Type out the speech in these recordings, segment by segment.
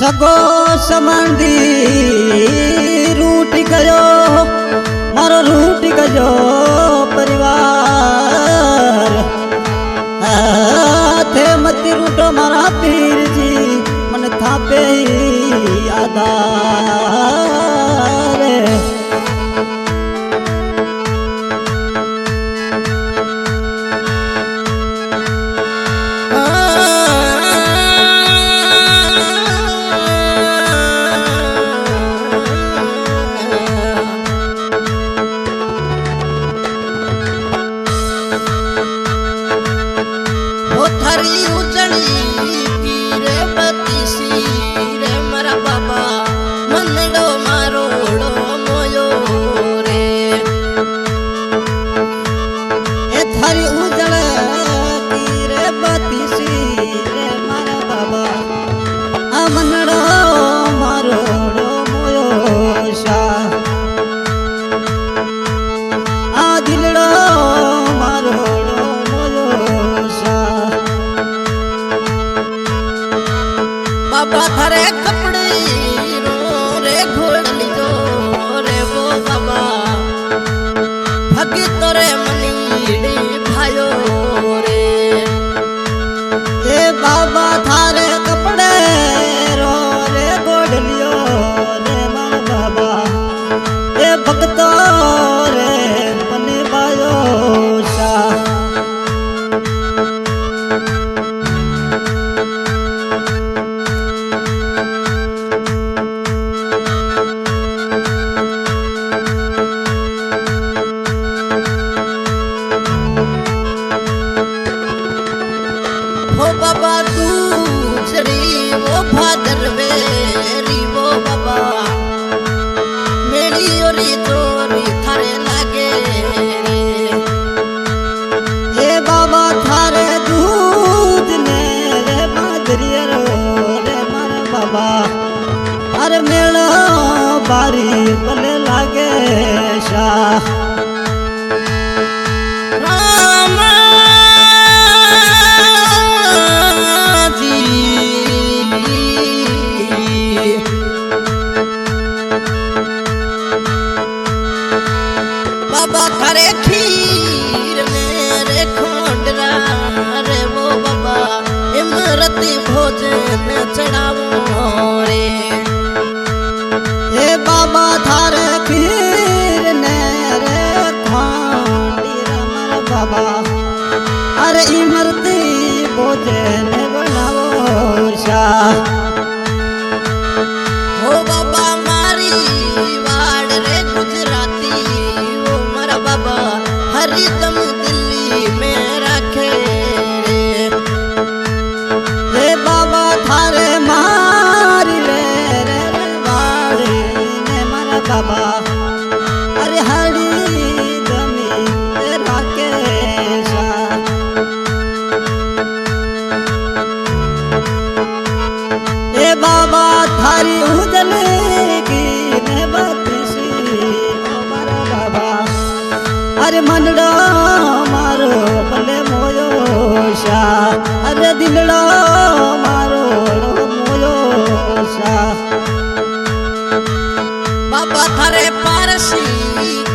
सगो संबंधी रूट गयो मारो रूट गयो परिवार थे मत रूटो मारा पीर जी मन थापे आधार बाबा थारे कपड़े रो रे घोड़ लीजो रे वो बाबा भगी तोरे मनीड़ी भायो रे ए बाबा थारे कपड़े रो रे घोड़ लियो रे मन बाबा ए भक्तो रे मनी भायो सा बाबा तू चढ़ी वो भादर वेरी वो बाबा मेरी ओरी तोरी थारे लागे रे ए बाबा थारे दूध ने रे मादरिया रो रे मारा बाबा अरे मेला बारी बले लागे शाह बाबा थारे खीर मेरे खोंडरा रे वो बाबा इमरती भोजन चढ़ावो रे ए बाबा थारे खीर ने रे खोंडरा मारा बाबा अरे इमरती भोजन बनावो शाह हो बाबा मारी वाड़ रे गुजराती वो मरा बाबा हरिदम दिल्ली में रखे रे बाबा थारे मारी ले रे वाड़ी ने मारा बाबा अरे हरी दमी राके ए बाबा थारी उजले की ने बत्सी मारा बाबा अरे मनडो मारो भले मोयो शा अरे दिलड़ो मारो मोयो शा बाबा थारे पारसी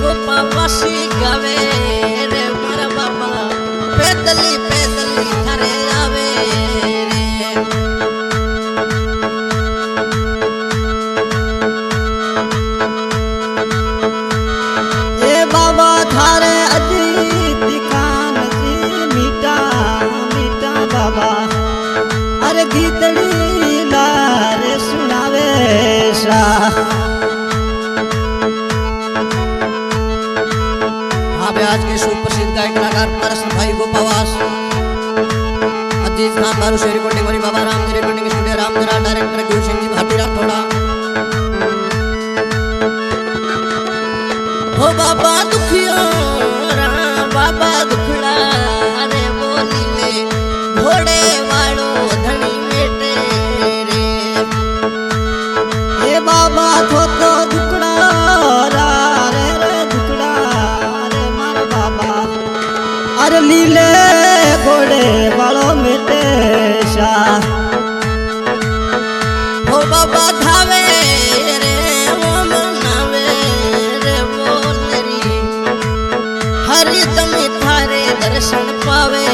गोपावासी गावे रे मारा बाबा पैदली पैदली थारे आवे रे ए बाबा थारे अजीत खान जी मीठा मीठा बाबा अरे गीतड़ी लारे सुनावे सा आज के सुप्रसिद्ध गायक कलाकार परस भाई गोपावास अजीज खान बारू शेर रिकॉर्डिंग वाली बाबा Ram ji recording studio Ramdara director Guru Singh ji Bharti राठौड़ा हो बाबा दुखियो बाबा दुखड़ा रे बोली ले घोड़े वालो धनी मेटे रे ए बाबा थो तो दुकड़ा रे रे दुकड़ा रे मारा बाबा अरे लीले घोड़े वालो मेटे शाह बाबा धावे रे वो मनावे रे बोलरी हरि दम थारे दर्शन पावे